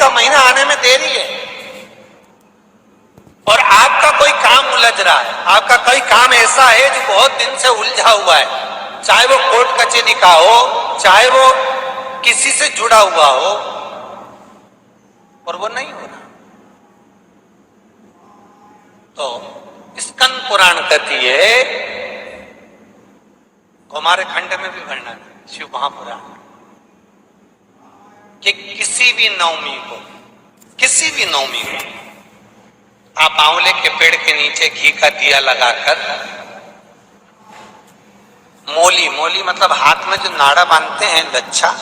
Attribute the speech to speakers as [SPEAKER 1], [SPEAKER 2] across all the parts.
[SPEAKER 1] का महीना आने में देरी है और आपका कोई काम उलझ रहा है, आपका कोई काम ऐसा है जो बहुत दिन से उलझा हुआ है, चाहे वो कोर्ट कचहरी का हो, चाहे वो किसी से जुड़ा हुआ हो, और वो नहीं हो रहा। तो स्कंद पुराण कहती है, हमारे खंड में भी वर्णन है शिव महापुराण, कि किसी भी नवमी को आप आंवले के पेड़ के नीचे घी का दिया लगाकर, मौली मतलब हाथ में जो नाड़ा बांधते हैं, लच्छा,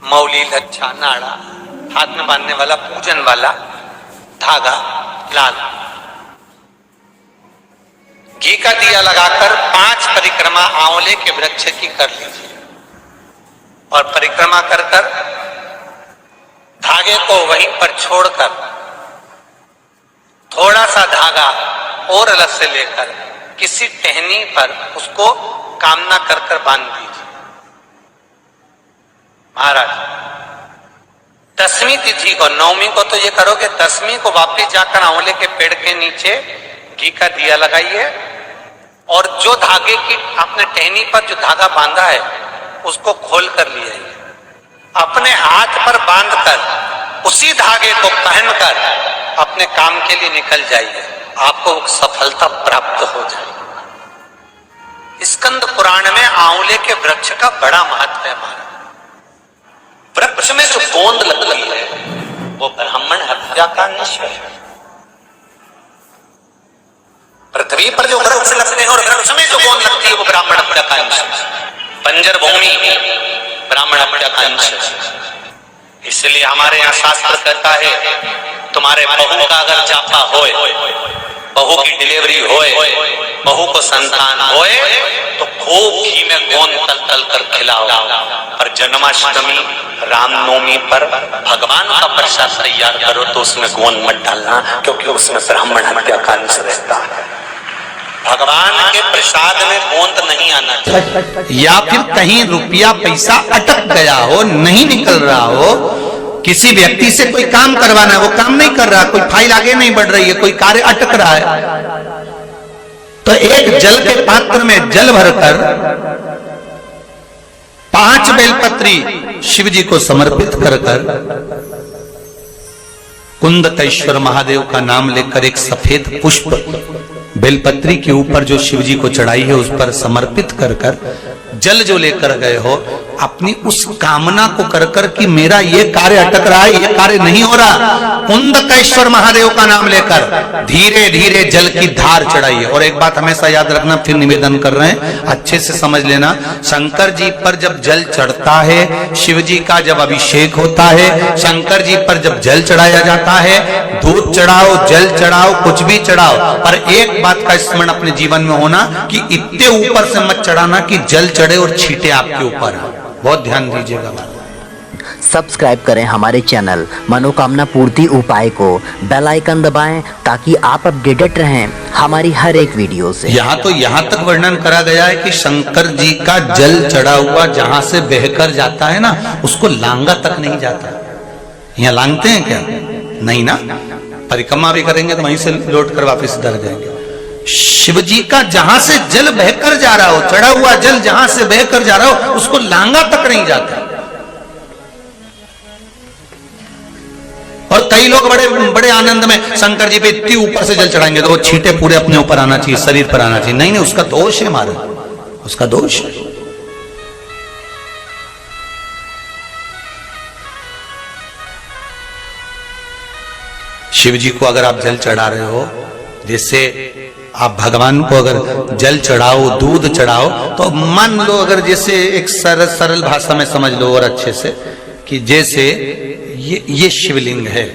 [SPEAKER 1] मौली, लच्छा, नाड़ा, हाथ में बांधने वाला पूजन वाला धागा लाल, घी का दिया लगाकर 5 परिक्रमा आंवले के वृक्ष की कर लीजिए और परिक्रमा कर धागे को वहीं पर छोड़कर थोड़ा सा धागा और अलग से लेकर किसी टहनी पर उसको कामना कर बांध दीजिए। महाराज 10वीं तिथि को, 9वीं को तो ये करोगे, 10वीं को वापिस जाकर आंवले के पेड़ के नीचे घी का दिया लगाइए और जो धागे की आपने टहनी पर जो धागा बांधा है उसको खोल कर ले आइए, अपने हाथ पर बांधकर उसी धागे को पहनकर अपने काम के लिए निकल जाइए, आपको सफलता प्राप्त हो जाएगी। स्कंद पुराण में आंवले के वृक्ष का बड़ा महत्व है। वृक्ष में जो गोंद लगती है वो ब्राह्मण हत्या का निश्चय है। पृथ्वी पर जो वृक्ष लगते हैं और वृक्ष में जो गोंद लगती है वो ब्राह्मण हत्या का निश्चय है। बंजर भूमि ब्राह्मण हत्या का निश्चय है। इसलिए हमारे यहाँ शास्त्र कहता है, तुम्हारे बहू का अगर जापा होए, बहू की डिलीवरी होए, बहू को संतान होए, तो खूब घी में गोंद तल तल कर खिलाओ। पर जन्माष्टमी, रामनवमी पर भगवान का प्रसाद तैयार करो तो उसमें गोंद मत डालना, क्योंकि उसमें ब्राह्मण हत्या का अंश रहता है। भगवान के प्रसाद में गोंद नहीं आना चाहिए।
[SPEAKER 2] या फिर कहीं रुपया पैसा अटक गया हो, नहीं निकल रहा हो, किसी व्यक्ति से कोई काम करवाना है, वो काम नहीं कर रहा, कोई फाइल आगे नहीं बढ़ रही है, कोई कार्य अटक रहा है, तो एक जल के पात्र में जल भरकर 5 बेलपत्री शिव जी को समर्पित कर कुंदकेश्वर महादेव का नाम लेकर एक सफेद पुष्प बेलपत्री के ऊपर जो शिव जी को चढ़ाई है उस पर समर्पित कर जल जो लेकर गए हो, अपनी उस कामना को कर कि मेरा ये कार्य अटक रहा है, ये कार्य नहीं हो रहा, कुंदकेश्वर महादेव का नाम लेकर धीरे धीरे जल की धार चढ़ाइए। और एक बात हमेशा याद रखना, फिर निवेदन कर रहे हैं, अच्छे से समझ लेना, शंकर जी पर जब जल चढ़ता है, शिव जी का जब अभिषेक होता है, शंकर जी पर जब जल चढ़ाया जाता है, दूध चढ़ाओ, जल चढ़ाओ, कुछ भी चढ़ाओ, पर एक बात का स्मरण अपने जीवन में होना कि इतने ऊपर से मत चढ़ाना कि जल चढ़े और छींटे आपके ऊपर। बहुत ध्यान दीजिएगा।
[SPEAKER 3] सब्सक्राइब करें हमारे चैनल मनोकामना पूर्ति उपाय को, बेल आइकन दबाएं ताकि आप अपडेटेड रहें हमारी हर एक वीडियो से।
[SPEAKER 2] यहाँ तो यहाँ तक वर्णन करा गया है कि शंकर जी का जल चढ़ा हुआ जहां से बहकर जाता है ना, उसको लांगा तक नहीं जाता। यहाँ लांगते हैं क्या? नहीं ना, परिक्रमा भी करेंगे तो वहीं से लौट कर वापिस इधर जाएंगे। शिव जी का जहां से जल बहकर जा रहा हो, चढ़ा हुआ जल जहां से बहकर जा रहा हो, उसको लांगा तक नहीं जाता। और कई लोग बड़े बड़े आनंद में शंकर जी पे इतनी ऊपर से जल चढ़ाएंगे तो वो छींटे पूरे अपने ऊपर आना चाहिए, शरीर पर आना चाहिए। नहीं, उसका दोष है, हमारा उसका दोष है। शिव जी को अगर आप जल चढ़ा रहे हो, जैसे आप भगवान को अगर जल चढ़ाओ, दूध चढ़ाओ, तो मान लो अगर जैसे एक सरल भाषा में समझ लो और अच्छे से, कि जैसे ये शिवलिंग है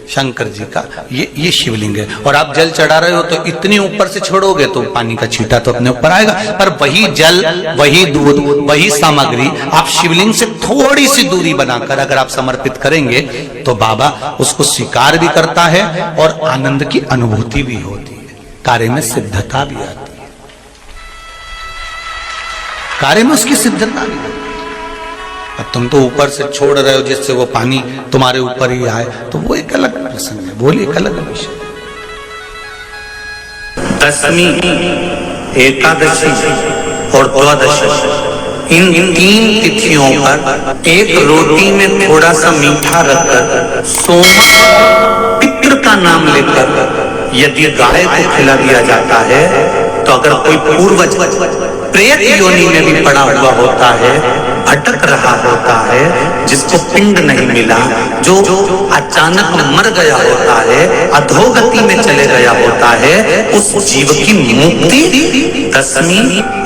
[SPEAKER 2] शंकर जी का, ये शिवलिंग है और आप जल चढ़ा रहे हो, तो इतनी ऊपर से छोड़ोगे तो पानी का छींटा तो अपने ऊपर आएगा, पर वही जल, वही दूध, वही सामग्री आप शिवलिंग से थोड़ी सी दूरी बनाकर अगर आप समर्पित करेंगे तो बाबा उसको स्वीकार भी करता है और आनंद की अनुभूति भी होती है, कार्य में सिद्धता भी आती है, कार्य में उसकी सिद्धता भी आती है। अब तुम तो ऊपर से छोड़ रहे हो जिससे वो पानी तुम्हारे ऊपर ही आए, तो वो एक अलग प्रसंग है, बोले एक अलग विषय।
[SPEAKER 4] दशमी, एकादशी और द्वादशी, इन 3 तिथियों पर एक रोटी में थोड़ा सा मीठा रखकर सोमक पितृ का नाम लेकर यदि गाय को खिला दिया जाता है, तो अगर कोई पूर्वज प्रेत योनि में भी पड़ा हुआ होता है, भटक रहा होता है, जिसको पिंड नहीं मिला, जो अचानक मर गया होता है, अधोगति में चले गया होता है, उस जीव की मुक्ति दशमी,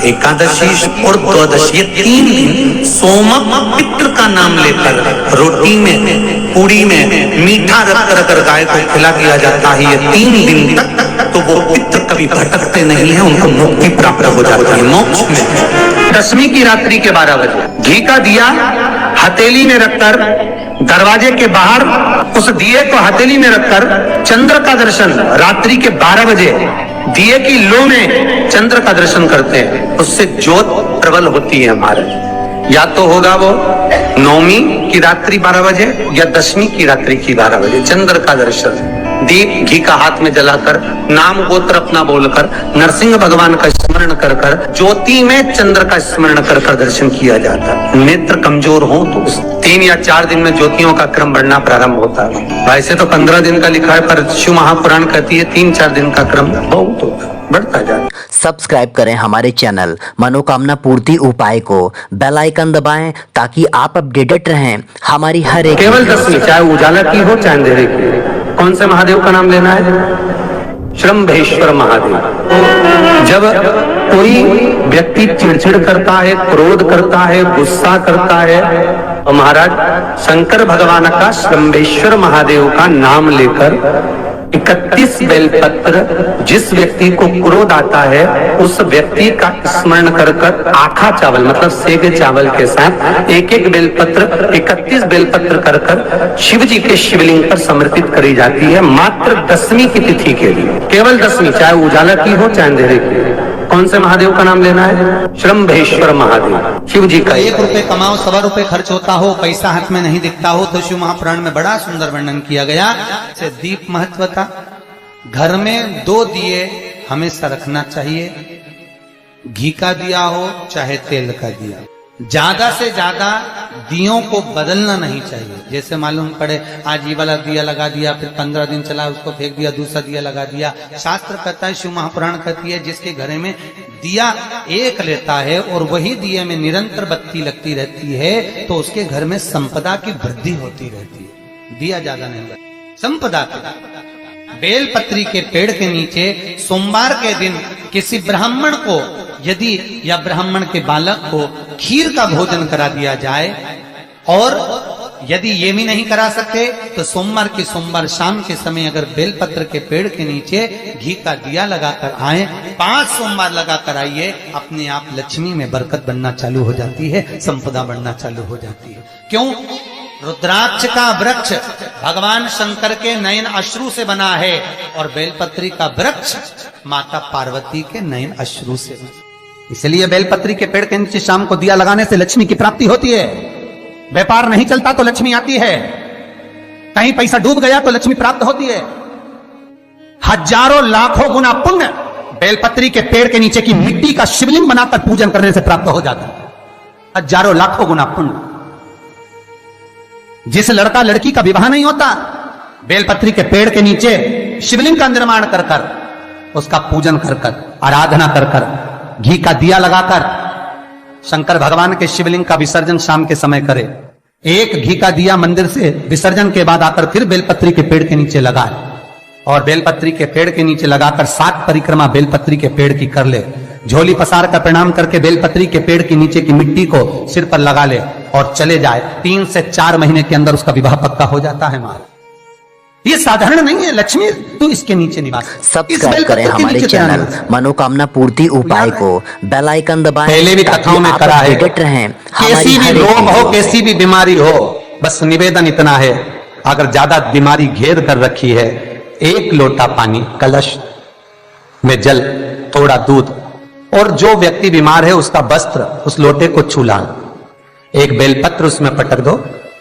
[SPEAKER 4] एकादशी और द्वादशी, ये 3 दिन सोमक पितृ का नाम लेकर रोटी में, पूड़ी में मीठा रखकर अगर गाय को खिला दिया जाता है ये 3 दिन तक, तो वो पितृ कभी भटकते नहीं है, उनको मुक्ति प्राप्त हो जाती है, मोक्ष में।
[SPEAKER 5] दशमी की रात्रि के 12 बजे घी का दिया हथेली में रखकर दरवाजे के बाहर, उस दिए को हथेली में रखकर चंद्र का दर्शन रात्रि के 12 बजे दिए की लो में चंद्र का दर्शन करते हैं, उससे ज्योत प्रबल होती है हमारे। या तो होगा वो नवमी की रात्रि 12 बजे या दशमी की रात्रि की 12 बजे चंद्र का दर्शन, दीप घी का हाथ में जलाकर, नाम गोत्र अपना बोलकर, नरसिंह भगवान का स्मरण कर कर, ज्योति में चंद्र का स्मरण कर कर दर्शन किया जाता है। नेत्र कमजोर हो तो 3 या 4 दिन में ज्योतियों का क्रम बढ़ना प्रारंभ होता है। वैसे तो 15 दिन का लिखा है, पर शिव महापुराण कहती है 3-4 दिन का क्रम बहुत होता है, बढ़ता जाता है।
[SPEAKER 3] सब्सक्राइब करें हमारे चैनल मनोकामना पूर्ति उपाय को, बेल आइकन दबाएं ताकि आप अपडेटेड रहें हमारी हर एक।
[SPEAKER 5] केवल दशमी, चाहे उजाला की हो चाहे अंधेरे की, कौन से महादेव का नाम लेना है? श्रम्भेश्वर महादेव। जब कोई व्यक्ति चिड़चिड़ करता है, क्रोध करता है, गुस्सा करता है, तो महाराज शंकर भगवान का श्रम्भेश्वर महादेव का नाम लेकर 31 बेलपत्र, जिस व्यक्ति को क्रोध आता है उस व्यक्ति का स्मरण कर कर आखा चावल मतलब सेगे चावल के साथ एक बेलपत्र 31 बेलपत्र कर कर शिव जी के शिवलिंग पर समर्पित करी जाती है, मात्र दशमी की तिथि के लिए। केवल दशमी, चाहे उजाला की हो चाहे अंधेरे की। कौन से महादेव का नाम लेना है? श्रम्भेश्वर महादेव, शिव जी का।
[SPEAKER 2] 1 रुपए कमाओ, 1.25 रुपए खर्च होता हो, पैसा हाथ में नहीं दिखता हो, तो शिव महापुराण में बड़ा सुंदर वर्णन किया गया। से दीप महत्वता, घर में 2 दिए हमेशा रखना चाहिए, घी का दिया हो चाहे तेल का दिया। ज्यादा से ज्यादा दियों को बदलना नहीं चाहिए। जैसे मालूम पड़े आज ये वाला दिया लगा दिया, फिर 15 दिन चला उसको फेंक दिया, दूसरा दिया लगा दिया। शास्त्र कहता है, शिव महापुराण कहती है, जिसके घर में दिया एक लेता है और वही दिए में निरंतर बत्ती लगती रहती है, तो उसके घर में संपदा की वृद्धि होती रहती है। दिया ज्यादा नहीं लगता, संपदा की। बेलपत्री के पेड़ के नीचे सोमवार के दिन किसी ब्राह्मण को यदि या ब्राह्मण के बालक को खीर का भोजन करा दिया जाए, और यदि ये भी नहीं करा सकते तो सोमवार शाम के समय अगर बेलपत्र के पेड़ के नीचे घी का दिया लगाकर आए, 5 सोमवार लगाकर आइए, अपने आप लक्ष्मी में बरकत बनना चालू हो जाती है, संपदा बढ़ना चालू हो जाती है। क्यों? रुद्राक्ष का वृक्ष भगवान शंकर के नयन अश्रु से बना है, और बेलपत्री का वृक्ष माता पार्वती के नयन अश्रु से। इसलिए बेलपत्री के पेड़ के नीचे शाम को दिया लगाने से लक्ष्मी की प्राप्ति होती है। व्यापार नहीं चलता तो लक्ष्मी आती है, कहीं पैसा डूब गया तो लक्ष्मी प्राप्त होती है। हजारों लाखों गुना पुण्य बेलपत्री के पेड़ के नीचे की मिट्टी का शिवलिंग बनाकर पूजन करने से प्राप्त हो जाता है, हजारों लाखों गुना पुण्य। जिस लड़का लड़की का विवाह नहीं होता, बेलपत्री के पेड़ के नीचे शिवलिंग का निर्माण कर कर, उसका पूजन कर कर, आराधना कर कर, घी का दिया लगाकर शंकर भगवान के शिवलिंग का विसर्जन शाम के समय करे। एक घी का दिया मंदिर से विसर्जन के बाद आकर फिर बेलपत्री के पेड़ के नीचे लगाए, और बेलपत्री के पेड़ के नीचे लगाकर 7 परिक्रमा बेलपत्री के पेड़ की कर ले। झोली पसार कर प्रणाम करके बेलपत्री के पेड़ के नीचे की मिट्टी को सिर पर लगा ले और चले जाए। 3 से 4 महीने के अंदर उसका विवाह पक्का हो जाता है। हमारा ये साधारण नहीं है, लक्ष्मी तो इसके नीचे निवास।
[SPEAKER 3] सब्सक्राइब करें हमारे चैनल मनोकामना पूर्ति उपाय को, बेल आइकन दबाएं।
[SPEAKER 2] पहले भी कथाओं में करा है, कैसी भी रोग हो, कैसी भी बीमारी हो, बस निवेदन इतना है, अगर ज्यादा बीमारी घेर कर रखी है, 1 लोटा पानी, कलश में जल, थोड़ा दूध, और जो व्यक्ति बीमार है उसका वस्त्र उस लोटे को छूला,
[SPEAKER 5] एक बेलपत्र उसमें पटक दो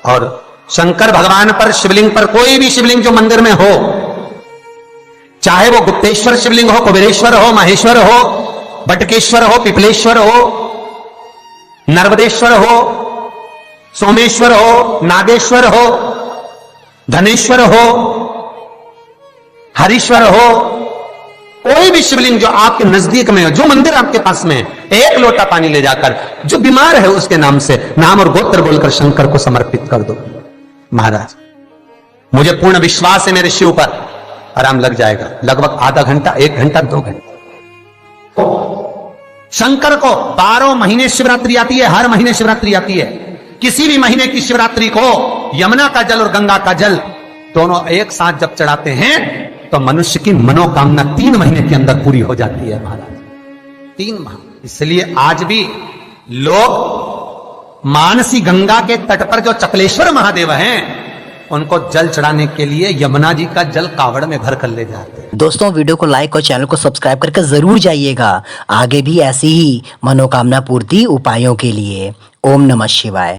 [SPEAKER 5] और शंकर भगवान पर, शिवलिंग पर, कोई भी शिवलिंग जो मंदिर में हो, चाहे वो गुप्तेश्वर शिवलिंग हो, कुबेरेश्वर हो, महेश्वर हो, बटकेश्वर हो, पिपलेश्वर हो, नर्मदेश्वर हो, सोमेश्वर हो, नागेश्वर हो, धनेश्वर हो, हरीश्वर हो, कोई भी शिवलिंग जो आपके नजदीक में हो, जो मंदिर आपके पास में है, एक लोटा पानी ले जाकर जो बीमार है उसके नाम से नाम और गोत्र बोलकर शंकर को समर्पित कर दो। महाराज, मुझे पूर्ण विश्वास है मेरे शिव पर आराम लग जाएगा, लगभग आधा घंटा, 1 घंटा, 2 घंटा। शंकर को 12 महीने शिवरात्रि आती है, हर महीने शिवरात्रि आती है। किसी भी महीने की शिवरात्रि को यमुना का जल और गंगा का जल दोनों एक साथ जब चढ़ाते हैं तो मनुष्य की मनोकामना 3 महीने के अंदर पूरी हो जाती है महाराज, 3 माह। इसलिए आज भी लोग मानसी गंगा के तट पर जो चकलेश्वर महादेव हैं उनको जल चढ़ाने के लिए यमुना जी का जल कावड़ में भर कर ले जाते हैं।
[SPEAKER 3] दोस्तों, वीडियो को लाइक और चैनल को सब्सक्राइब करके जरूर जाइएगा आगे भी ऐसी ही मनोकामना पूर्ति उपायों के लिए। ओम नमः शिवाय।